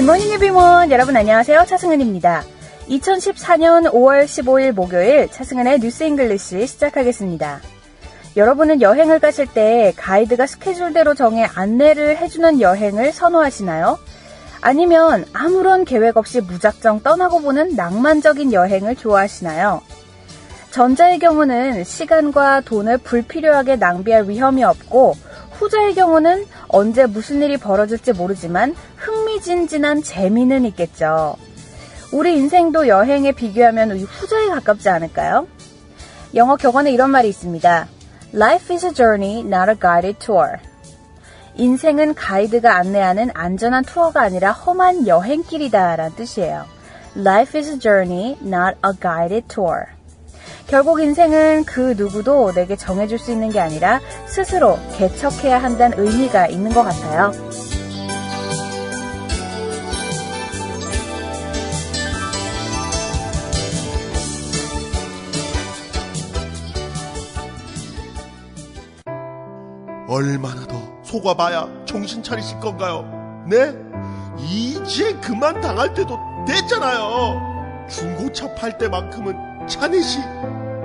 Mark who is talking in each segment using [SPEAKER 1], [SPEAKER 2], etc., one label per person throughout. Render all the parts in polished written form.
[SPEAKER 1] 굿모닝 에브리원. 여러분 안녕하세요. 차승은입니다. 2014년 5월 15일 목요일 차승은의 뉴스 잉글리시 시작하겠습니다. 여러분은 여행을 가실 때 가이드가 스케줄대로 정해 안내를 해주는 여행을 선호하시나요? 아니면 아무런 계획 없이 무작정 떠나고 보는 낭만적인 여행을 좋아하시나요? 전자의 경우는 시간과 돈을 불필요하게 낭비할 위험이 없고 후자의 경우는 언제 무슨 일이 벌어질지 모르지만 흥미진진한 재미는 있겠죠. 우리 인생도 여행에 비교하면 후자에 가깝지 않을까요? 영어 격언에 이런 말이 있습니다. Life is a journey, not a guided tour. 인생은 가이드가 안내하는 안전한 투어가 아니라 험한 여행길이다 라는 뜻이에요. Life is a journey, not a guided tour. 결국 인생은 그 누구도 내게 정해줄 수 있는 게 아니라 스스로 개척해야 한다는 의미가 있는 것 같아요.
[SPEAKER 2] 얼마나 더 속아봐야 정신 차리실 건가요? 네? 이제 그만 당할 때도 됐잖아요. 중고차 팔 때만큼은 차넷이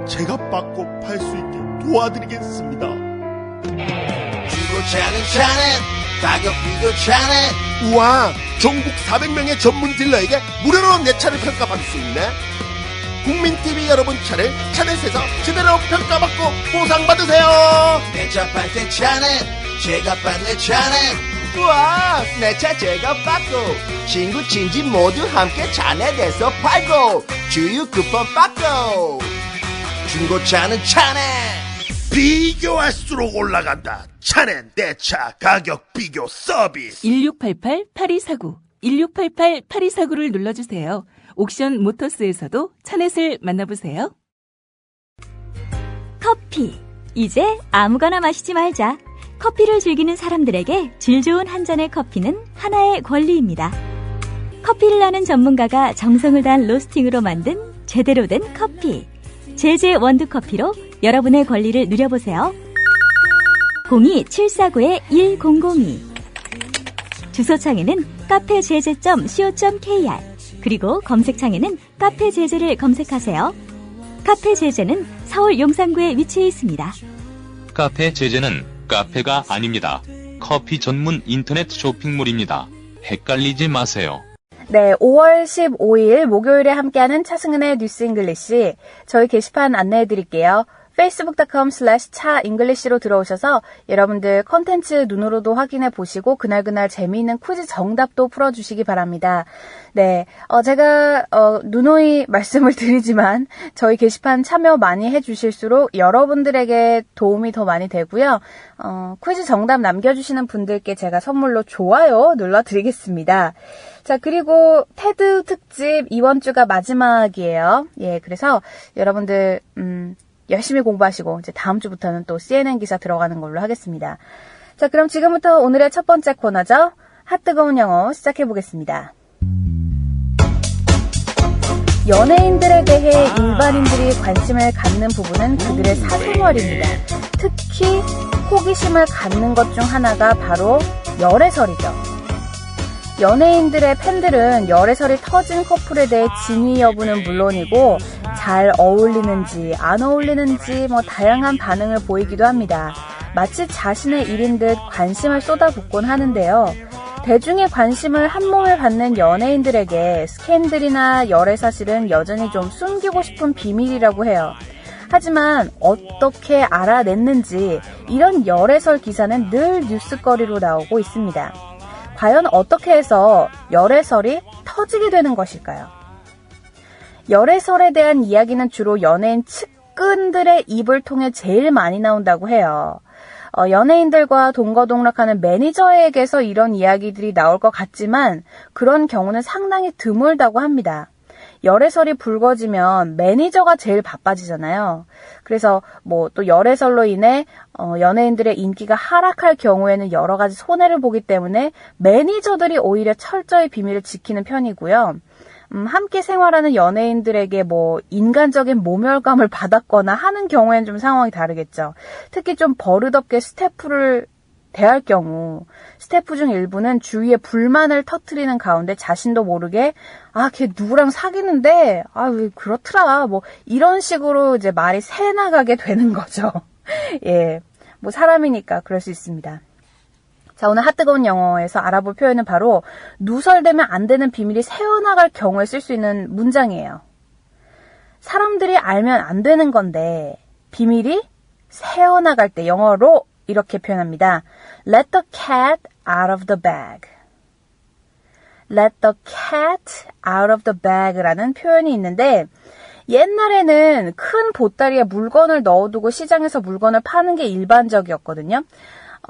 [SPEAKER 2] 제가 받고 팔 수 있게 도와드리겠습니다.
[SPEAKER 3] 중고차는 차넷, 가격 비교 차넷.
[SPEAKER 2] 우와, 전국 400명의 전문 딜러에게 무료로 내 차를 평가받을 수 있네. 국민TV 여러분 차를 차넷에서 제대로 평가받고 보상받으세요.
[SPEAKER 3] 내 차 팔 때 차넷, 제가 받는 차넷.
[SPEAKER 4] 우와, 내 차 제가 받고 친구 친지 모두 함께 차넷에서 팔고 주유 쿠폰 받고.
[SPEAKER 3] 중고차는 차넷.
[SPEAKER 2] 비교할수록 올라간다. 차넷 내 차 가격 비교 서비스.
[SPEAKER 5] 1688-8249 1688-8249를 눌러주세요. 옥션 모터스에서도 차넷을 만나보세요.
[SPEAKER 6] 커피. 이제 아무거나 마시지 말자. 커피를 즐기는 사람들에게 질 좋은 한 잔의 커피는 하나의 권리입니다. 커피를 아는 전문가가 정성을 다한 로스팅으로 만든 제대로 된 커피. 제제 원두커피로 여러분의 권리를 누려보세요. 02-749-1002 주소창에는 카페제제.co.kr 그리고 검색창에는 카페제제를 검색하세요. 카페제제는 서울 용산구에 위치해 있습니다.
[SPEAKER 7] 카페제제는 카페가 아닙니다. 커피 전문 인터넷 쇼핑몰입니다. 헷갈리지 마세요.
[SPEAKER 1] 네, 5월 15일 목요일에 함께하는 차승은의 뉴스 잉글리시. 저희 게시판 안내해드릴게요. facebook.com/차잉글리시로 들어오셔서 여러분들 컨텐츠 눈으로도 확인해 보시고 그날그날 재미있는 퀴즈 정답도 풀어주시기 바랍니다. 네, 제가 누누이 말씀을 드리지만 저희 게시판 참여 많이 해주실수록 여러분들에게 도움이 더 많이 되고요. 퀴즈 정답 남겨주시는 분들께 제가 선물로 좋아요 눌러드리겠습니다. 자, 그리고 테드 특집 이번 주가 마지막이에요. 예, 그래서 여러분들 열심히 공부하시고 이제 다음 주부터는 또 CNN 기사 들어가는 걸로 하겠습니다. 자, 그럼 지금부터 오늘의 첫 번째 코너죠. 핫뜨거운 영어 시작해 보겠습니다. 연예인들에 대해 일반인들이 관심을 갖는 부분은 그들의 사생활입니다. 특히 호기심을 갖는 것 중 하나가 바로 열애설이죠. 연예인들의 팬들은 열애설이 터진 커플에 대해 진위 여부는 물론이고 잘 어울리는지 안 어울리는지 다양한 반응을 보이기도 합니다. 마치 자신의 일인 듯 관심을 쏟아붓곤 하는데요. 대중의 관심을 한몸에 받는 연예인들에게 스캔들이나 열애 사실은 여전히 좀 숨기고 싶은 비밀이라고 해요. 하지만 어떻게 알아냈는지 이런 열애설 기사는 늘 뉴스거리로 나오고 있습니다. 과연 어떻게 해서 열애설이 터지게 되는 것일까요? 열애설에 대한 이야기는 주로 연예인 측근들의 입을 통해 제일 많이 나온다고 해요. 연예인들과 동거동락하는 매니저에게서 이런 이야기들이 나올 것 같지만 그런 경우는 상당히 드물다고 합니다. 열애설이 불거지면 매니저가 제일 바빠지잖아요. 그래서 또 열애설로 인해 연예인들의 인기가 하락할 경우에는 여러 가지 손해를 보기 때문에 매니저들이 오히려 철저히 비밀을 지키는 편이고요. 함께 생활하는 연예인들에게 인간적인 모멸감을 받았거나 하는 경우에는 좀 상황이 다르겠죠. 특히 좀 버릇없게 스태프를 대할 경우 스태프 중 일부는 주위에 불만을 터뜨리는 가운데 자신도 모르게 걔 누구랑 사귀는데 왜 그렇더라 뭐 이런 식으로 이제 말이 새나가게 되는 거죠. 예, 뭐 사람이니까 그럴 수 있습니다. 자, 오늘 핫뜨거운 영어에서 알아볼 표현은 바로 누설되면 안 되는 비밀이 새어나갈 경우에 쓸 수 있는 문장이에요. 사람들이 알면 안 되는 건데 비밀이 새어나갈 때 영어로 이렇게 표현합니다. Let the cat out of the bag. Let the cat out of the bag라는 표현이 있는데 옛날에는 큰 보따리에 물건을 넣어두고 시장에서 물건을 파는 게 일반적이었거든요.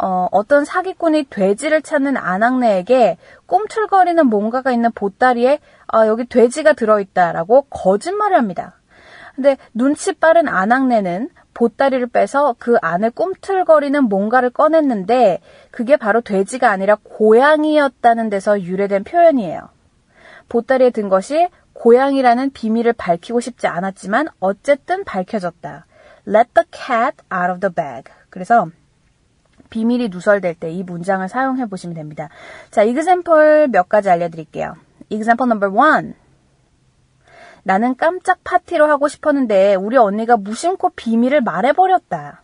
[SPEAKER 1] 어떤 사기꾼이 돼지를 찾는 아낙네에게 꿈틀거리는 뭔가가 있는 보따리에 여기 돼지가 들어있다라고 거짓말을 합니다. 근데 눈치 빠른 아낙네는 보따리를 빼서 그 안에 꿈틀거리는 뭔가를 꺼냈는데 그게 바로 돼지가 아니라 고양이였다는 데서 유래된 표현이에요. 보따리에 든 것이 고양이라는 비밀을 밝히고 싶지 않았지만 어쨌든 밝혀졌다. Let the cat out of the bag. 그래서 비밀이 누설될 때 이 문장을 사용해 보시면 됩니다. 자, example 몇 가지 알려드릴게요. example number 1. 나는 깜짝 파티로 하고 싶었는데 우리 언니가 무심코 비밀을 말해버렸다.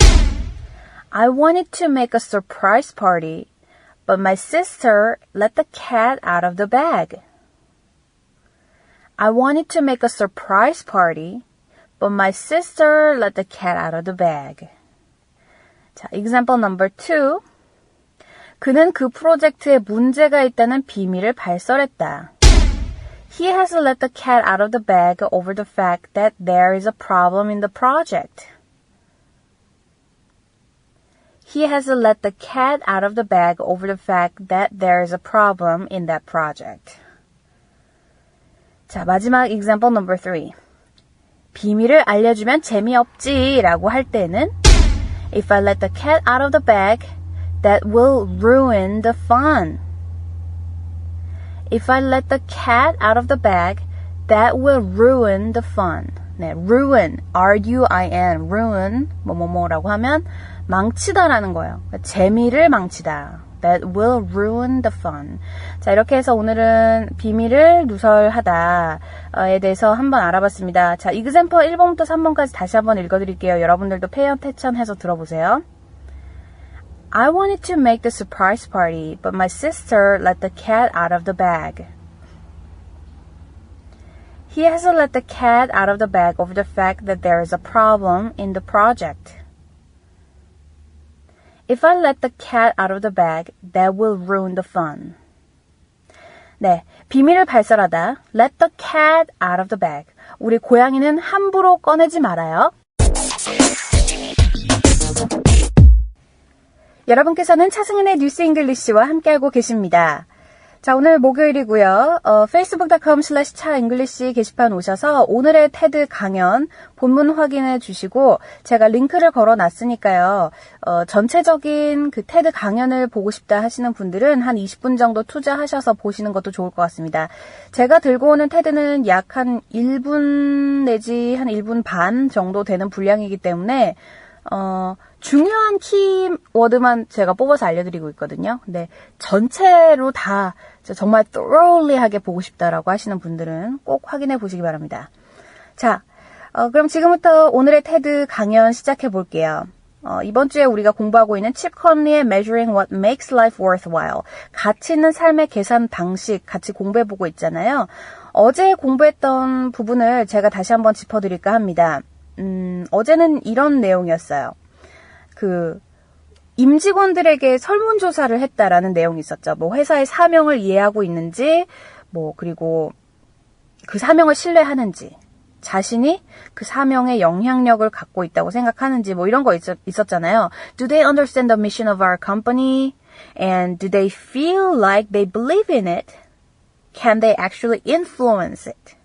[SPEAKER 1] I wanted to make a surprise party, but my sister let the cat out of the bag. I wanted to make a surprise party, but my sister let the cat out of the bag. 자, example number 2. 그는 그 프로젝트에 문제가 있다는 비밀을 발설했다. He has let the cat out of the bag over the fact that there is a problem in the project. He has let the cat out of the bag over the fact that there is a problem in that project. 자, 마지막 example number 3. 비밀을 알려주면 재미없지 라고 할 때는 If I let the cat out of the bag, that will ruin the fun. If I let the cat out of the bag, that will ruin the fun. 네, ruin, R-U-I-N, ruin, 뭐뭐뭐라고 하면 망치다라는 거예요. 그러니까 재미를 망치다. That will ruin the fun. 자, 이렇게 해서 오늘은 비밀을 누설하다에 대해서 한번 알아봤습니다. 자, example 1번부터 3번까지 다시 한번 읽어드릴게요. 여러분들도 pay attention 해서 들어보세요. I wanted to make the surprise party, but my sister let the cat out of the bag. He has let the cat out of the bag over the fact that there is a problem in the project. If I let the cat out of the bag, that will ruin the fun. 네, 비밀을 발설하다. Let the cat out of the bag. 우리 고양이는 함부로 꺼내지 말아요. 여러분께서는 차승은의 뉴스 잉글리시와 함께하고 계십니다. 자, 오늘 목요일이고요. facebook.com/차잉글리시 게시판 오셔서 오늘의 테드 강연 본문 확인해 주시고 제가 링크를 걸어놨으니까요. 전체적인 그 테드 강연을 보고 싶다 하시는 분들은 한 20분 정도 투자하셔서 보시는 것도 좋을 것 같습니다. 제가 들고 오는 테드는 약 한 1분 내지 한 1분 반 정도 되는 분량이기 때문에 중요한 키워드만 제가 뽑아서 알려드리고 있거든요. 근데 전체로 다 정말 thoroughly하게 보고 싶다라고 하시는 분들은 꼭 확인해 보시기 바랍니다. 자, 그럼 지금부터 오늘의 테드 강연 시작해 볼게요. 이번 주에 우리가 공부하고 있는 칩 컨리의 Measuring What Makes Life Worthwhile, 가치 있는 삶의 계산 방식 같이 공부해 보고 있잖아요. 어제 공부했던 부분을 제가 다시 한번 짚어드릴까 합니다. 어제는 이런 내용이었어요. 임직원들에게 설문조사를 했다라는 내용이 있었죠. 뭐 회사의 사명을 이해하고 있는지, 그리고 그 사명을 신뢰하는지, 자신이 그 사명에 영향력을 갖고 있다고 생각하는지, 이런 거 있었잖아요. Do they understand the mission of our company? And do they feel like they believe in it? Can they actually influence it?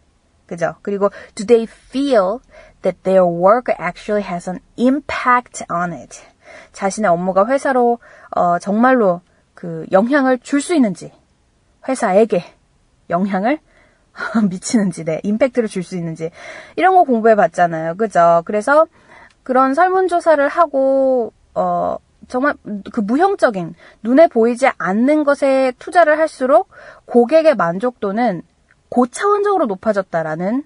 [SPEAKER 1] 그죠? 그리고 do they feel that their work actually has an impact on it? 자신의 업무가 회사로 정말로 그 영향을 줄 수 있는지, 회사에게 영향을 미치는지, 네, 임팩트를 줄 수 있는지 이런 거 공부해 봤잖아요. 그죠? 그래서 그런 설문조사를 하고 정말 그 무형적인 눈에 보이지 않는 것에 투자를 할수록 고객의 만족도는 고차원적으로 높아졌다라는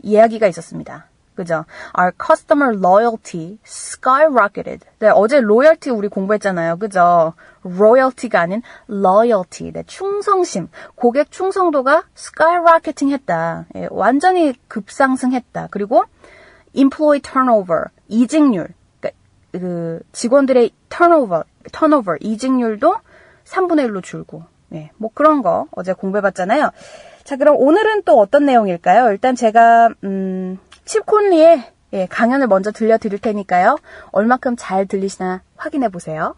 [SPEAKER 1] 이야기가 있었습니다. 그죠? Our customer loyalty skyrocketed. 네, 어제 로열티 우리 공부했잖아요. 그죠? royalty가 아닌 loyalty. 네, 충성심. 고객 충성도가 skyrocketing 했다. 예, 완전히 급상승했다. 그리고 employee turnover, 이직률. 그러니까 그 직원들의 turnover, 이직률도 3분의 1로 줄고. 예, 뭐 그런 거 어제 공부해봤잖아요. 자, 그럼 오늘은 또 어떤 내용일까요? 일단 제가 칩 콘리의 강연을 먼저 들려드릴 테니까요. 얼마큼 잘 들리시나 확인해 보세요.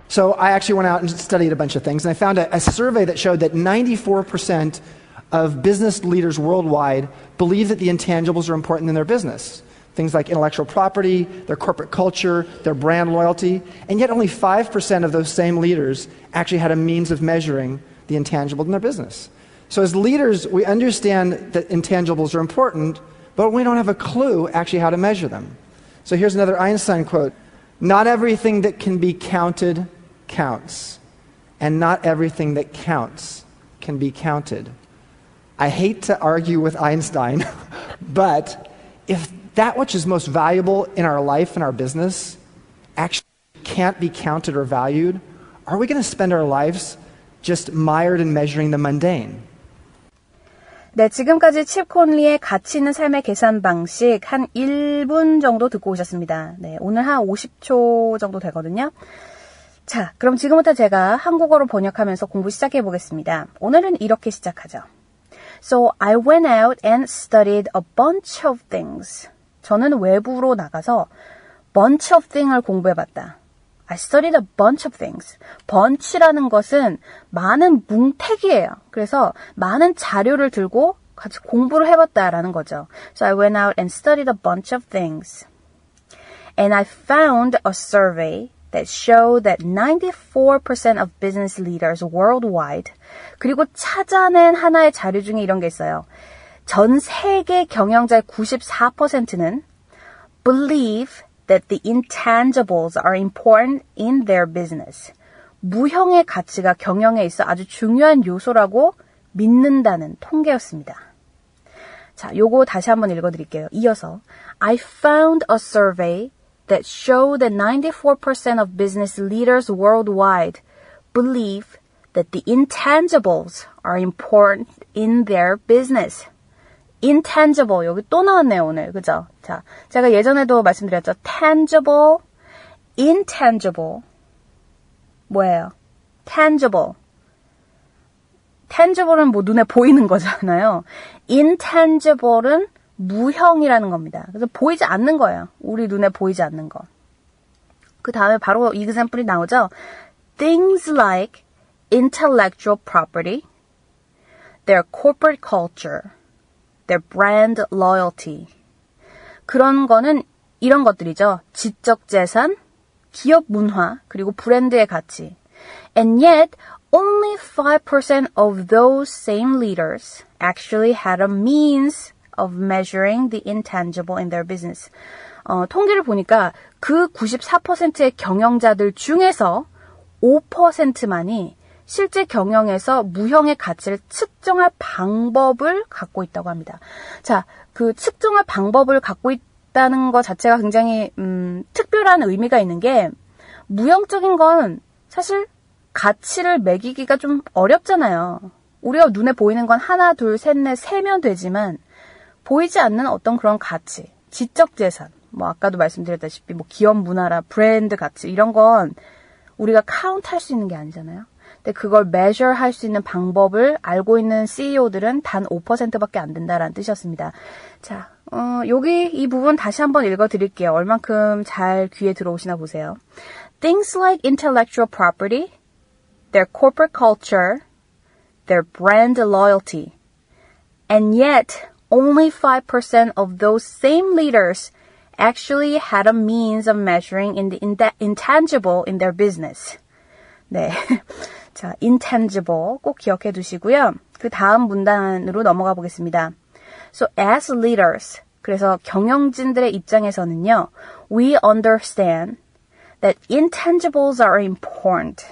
[SPEAKER 8] So I actually went out and studied a bunch of things, and I found a survey that showed that 94% of business leaders worldwide believe that the intangibles are important in their business. Things like intellectual property, their corporate culture, their brand loyalty, and yet only 5% of those same leaders actually had a means of measuring the intangible in their business. So as leaders, we understand that intangibles are important, but we don't have a clue actually how to measure them. So here's another Einstein quote. Not everything that can be counted counts, and not everything that counts can be counted. I hate to argue with Einstein, but if that which is most valuable in our life and our business actually can't be counted or valued, are we going to spend our lives just mired in measuring the mundane?
[SPEAKER 1] 네, 지금까지 칩 콘리의 가치 있는 삶의 계산 방식 한 1분 정도 듣고 오셨습니다. 네, 오늘 한 50초 정도 되거든요. 자, 그럼 지금부터 제가 한국어로 번역하면서 공부 시작해 보겠습니다. 오늘은 이렇게 시작하죠. So I went out and studied a bunch of things. 저는 외부로 나가서 bunch of thing을 공부해봤다. I studied a bunch of things. bunch라는 것은 많은 뭉태기예요. 그래서 많은 자료를 들고 같이 공부를 해봤다라는 거죠. So I went out and studied a bunch of things. And I found a survey that showed that 94% of business leaders worldwide, 그리고 찾아낸 하나의 자료 중에 이런 게 있어요. 전 세계 경영자의 94%는 believe that the intangibles are important in their business. 무형의 가치가 경영에 있어 아주 중요한 요소라고 믿는다는 통계였습니다. 자, 요거 다시 한번 읽어드릴게요. 이어서 I found a survey that showed that 94% of business leaders worldwide believe that the intangibles are important in their business. intangible, 여기 또 나왔네요, 오늘. 그죠? 자, 제가 예전에도 말씀드렸죠. tangible, intangible. 뭐예요? tangible. tangible은 뭐 눈에 보이는 거잖아요. intangible은 무형이라는 겁니다. 그래서 보이지 않는 거예요. 우리 눈에 보이지 않는 거. 그 다음에 바로 example이 나오죠. Things like intellectual property, their corporate culture, their brand loyalty. 그런 거는 이런 것들이죠. 지적 재산, 기업 문화, 그리고 브랜드의 가치. And yet, only 5% of those same leaders actually had a means of measuring the intangible in their business. 통계를 보니까 그 94%의 경영자들 중에서 5%만이 실제 경영에서 무형의 가치를 측정할 방법을 갖고 있다고 합니다. 자, 그 측정할 방법을 갖고 있다는 것 자체가 굉장히 특별한 의미가 있는 게 무형적인 건 사실 가치를 매기기가 좀 어렵잖아요. 우리가 눈에 보이는 건 하나, 둘, 셋, 넷, 세면 되지만 보이지 않는 어떤 그런 가치, 지적 재산, 뭐 아까도 말씀드렸다시피 뭐 기업 문화라 브랜드 가치 이런 건 우리가 카운트할 수 있는 게 아니잖아요. 근데 그걸 measure 할 수 있는 방법을 알고 있는 CEO들은 단 5%밖에 안 된다라는 뜻이었습니다. 자, 여기 이 부분 다시 한번 읽어드릴게요. 얼만큼 잘 귀에 들어오시나 보세요. Things like intellectual property, their corporate culture, their brand loyalty, and yet only 5% of those same leaders actually had a means of measuring in the intangible in their business. 네. 자, intangible 꼭 기억해 두시고요. 그 다음 문단으로 넘어가 보겠습니다. So as leaders, 그래서 경영진들의 입장에서는요. We understand that intangibles are important.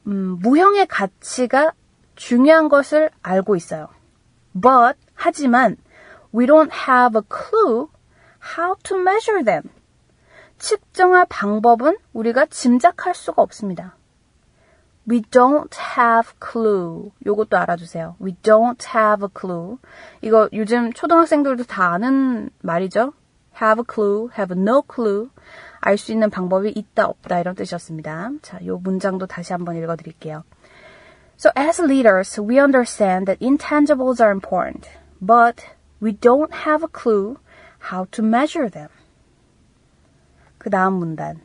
[SPEAKER 1] 무형의 가치가 중요한 것을 알고 있어요. But, 하지만, we don't have a clue how to measure them. 측정할 방법은 우리가 짐작할 수가 없습니다. We don't have clue. 요것도 알아주세요. We don't have a clue. 이거 요즘 초등학생들도 다 아는 말이죠. have a clue, have no clue. 알 수 있는 방법이 있다, 없다 이런 뜻이었습니다. 자, 요 문장도 다시 한번 읽어드릴게요. So as leaders, we understand that intangibles are important, but we don't have a clue how to measure them. 그 다음 문단.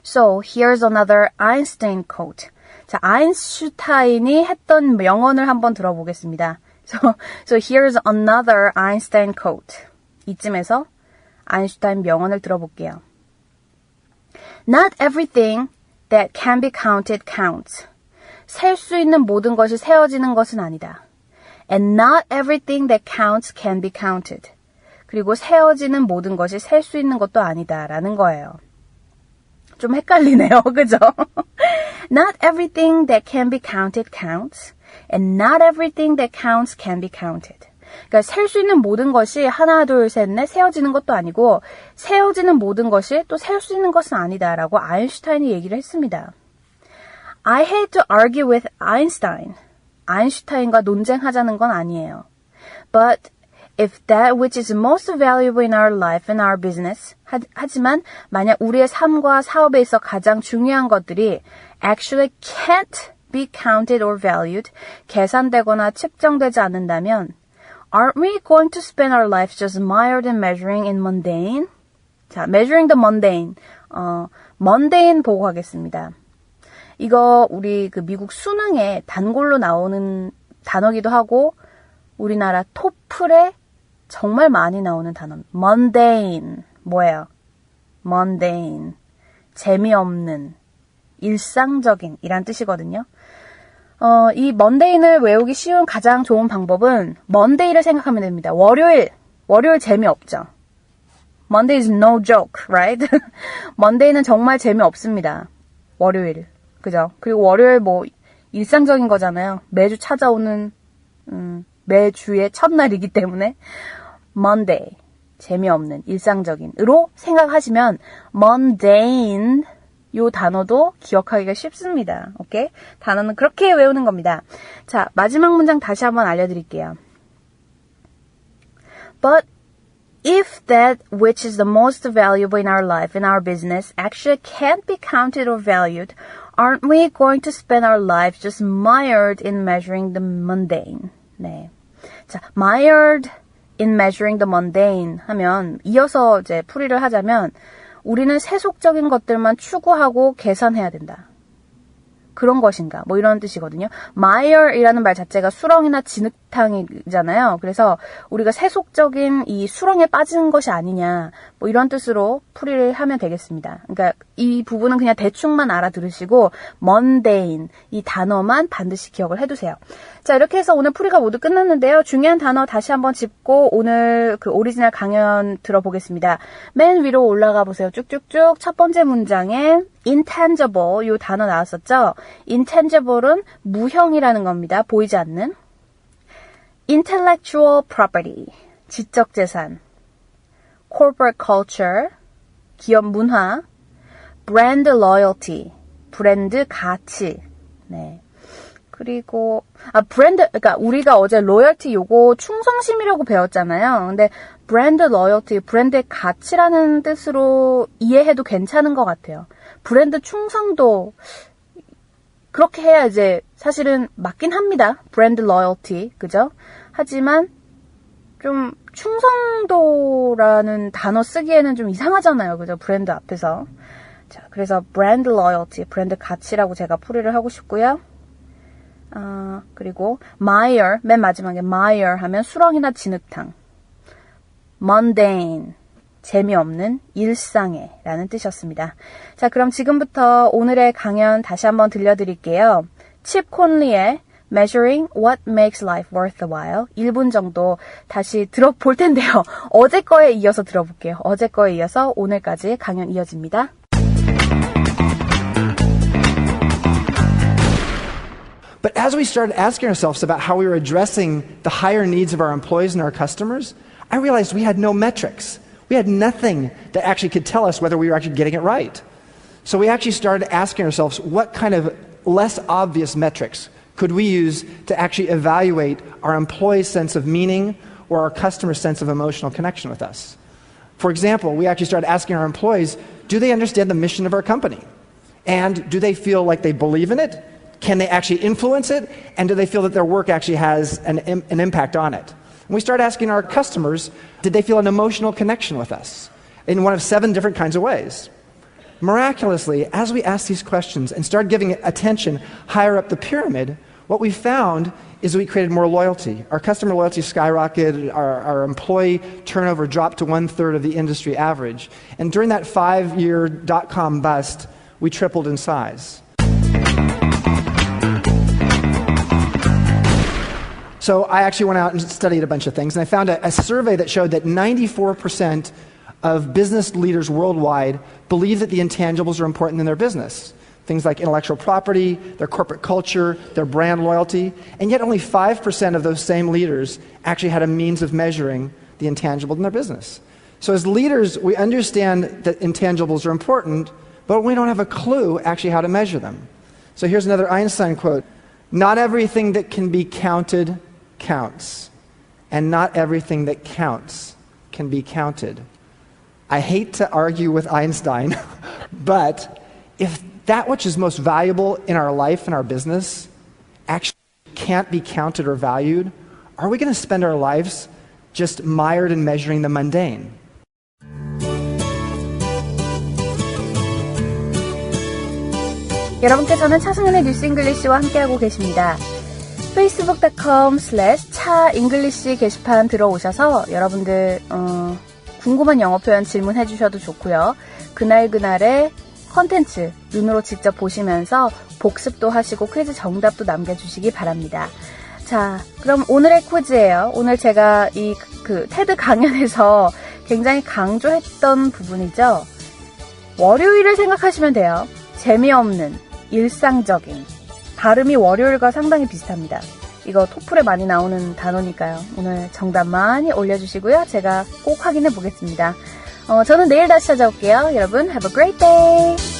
[SPEAKER 1] So here's another Einstein quote. 자, 아인슈타인이 했던 명언을 한번 들어보겠습니다. So here's another Einstein quote. 이쯤에서 아인슈타인 명언을 들어볼게요. Not everything that can be counted counts. 셀 수 있는 모든 것이 세어지는 것은 아니다. And not everything that counts can be counted. 그리고 세어지는 모든 것이 셀 수 있는 것도 아니다. 라는 거예요. 좀 헷갈리네요. 그죠? Not everything that can be counted counts. And not everything that counts can be counted. 그러니까 셀 수 있는 모든 것이 하나, 둘, 셋, 넷 세어지는 것도 아니고 세어지는 모든 것이 또 셀 수 있는 것은 아니다. 라고 아인슈타인이 얘기를 했습니다. I hate to argue with Einstein. 아인슈타인과 논쟁하자는 건 아니에요. But if that which is most valuable in our life and our business, 하지만 만약 우리의 삶과 사업에 있어 가장 중요한 것들이 actually can't be counted or valued, 계산되거나 측정되지 않는다면 aren't we going to spend our lives just mired in measuring in mundane? 자, measuring the mundane. mundane 보고 가겠습니다. 이거 우리 그 미국 수능에 단골로 나오는 단어기도 하고 우리나라 토플에 정말 많이 나오는 단어. mundane. 뭐예요? mundane. 재미없는, 일상적인 이란 뜻이거든요. 이 mondane을 외우기 쉬운 가장 좋은 방법은 monday를 생각하면 됩니다. 월요일 재미없죠. Monday is no joke, right? monday는 정말 재미없습니다. 월요일. 그죠? 그리고 월요일 뭐 일상적인 거잖아요. 매주 찾아오는 매주의 첫날이기 때문에 Monday 재미없는 일상적인으로 생각하시면 mundane 요 단어도 기억하기가 쉽습니다. 오케이? 단어는 그렇게 외우는 겁니다. 자, 마지막 문장 다시 한번 알려드릴게요. But if that which is the most valuable in our life and our business actually can't be counted or valued, aren't we going to spend our lives just mired in measuring the mundane? 네. 자, mired in measuring the mundane 하면 이어서 이제 풀이를 하자면 우리는 세속적인 것들만 추구하고 계산해야 된다. 그런 것인가? 뭐 이런 뜻이거든요. mire이라는 말 자체가 수렁이나 진흙탕이잖아요. 그래서 우리가 세속적인 이 수렁에 빠지는 것이 아니냐. 뭐 이런 뜻으로 풀이를 하면 되겠습니다. 그러니까 이 부분은 그냥 대충만 알아들으시고 mundane 이 단어만 반드시 기억을 해두세요. 자, 이렇게 해서 오늘 풀이가 모두 끝났는데요. 중요한 단어 다시 한번 짚고 오늘 그 오리지널 강연 들어보겠습니다. 맨 위로 올라가 보세요. 쭉쭉쭉 첫 번째 문장에 intangible 이 단어 나왔었죠. intangible은 무형이라는 겁니다. 보이지 않는. intellectual property, 지적 재산. corporate culture, 기업 문화. brand loyalty, 브랜드 가치. 네. 그리고 브랜드, 그러니까 우리가 어제 로열티 요거 충성심이라고 배웠잖아요. 근데 브랜드 로열티, 브랜드의 가치라는 뜻으로 이해해도 괜찮은 것 같아요. 브랜드 충성도 그렇게 해야 이제 사실은 맞긴 합니다. 브랜드 로열티, 그죠? 하지만 좀 충성도라는 단어 쓰기에는 좀 이상하잖아요. 그죠? 브랜드 앞에서. 자, 그래서 브랜드 로열티, 브랜드 가치라고 제가 풀이를 하고 싶고요. 그리고 mire, 맨 마지막에 mire 하면 수렁이나 진흙탕. mundane, 재미없는, 일상의 라는 뜻이었습니다. 자, 그럼 지금부터 오늘의 강연 다시 한번 들려드릴게요. 칩 콘리의 Measuring what makes life worthwhile 1분 정도 다시 들어볼 텐데요. 어제 거에 이어서 들어볼게요. 어제 거에 이어서 오늘까지 강연 이어집니다.
[SPEAKER 8] But as we started asking ourselves about how we were addressing the higher needs of our employees and our customers, I realized we had no metrics. We had nothing that actually could tell us whether we were actually getting it right. So we actually started asking ourselves what kind of less obvious metrics could we use to actually evaluate our employees' sense of meaning or our customers' sense of emotional connection with us. For example, we actually started asking our employees, do they understand the mission of our company? And do they feel like they believe in it? Can they actually influence it? And do they feel that their work actually has an impact on it? And we started asking our customers, did they feel an emotional connection with us? In one of 7 different kinds of ways. Miraculously, as we asked these questions and started giving attention higher up the pyramid, what we found is we created more loyalty. Our customer loyalty skyrocketed, our employee turnover dropped to 1/3 of the industry average. And during that 5-year dot-com bust, we tripled in size. So I actually went out and studied a bunch of things, and I found a survey that showed that 94% of business leaders worldwide believe that the intangibles are important in their business. Things like intellectual property, their corporate culture, their brand loyalty, and yet only 5% of those same leaders actually had a means of measuring the intangible in their business. So as leaders, we understand that intangibles are important, but we don't have a clue actually how to measure them. So here's another Einstein quote. Not everything that can be counted counts, and not everything that counts can be counted. I hate to argue with Einstein, but if that which is most valuable in our life and our business actually can't be counted or valued, are we going to spend our lives just mired in measuring the mundane?
[SPEAKER 1] 여러분께서는 차승현의 뉴스 잉글리시와 함께하고 계십니다. facebook.com/차잉글리시 게시판 들어오셔서 여러분들 궁금한 영어 표현 질문해 주셔도 좋고요. 그날그날의 컨텐츠 눈으로 직접 보시면서 복습도 하시고 퀴즈 정답도 남겨주시기 바랍니다. 자, 그럼 오늘의 퀴즈예요. 오늘 제가 이 테드 강연에서 굉장히 강조했던 부분이죠. 월요일을 생각하시면 돼요. 재미없는, 일상적인. 발음이 월요일과 상당히 비슷합니다. 이거 토플에 많이 나오는 단어니까요. 오늘 정답 많이 올려주시고요. 제가 꼭 확인해 보겠습니다. 저는 내일 다시 찾아올게요. 여러분, have a great day!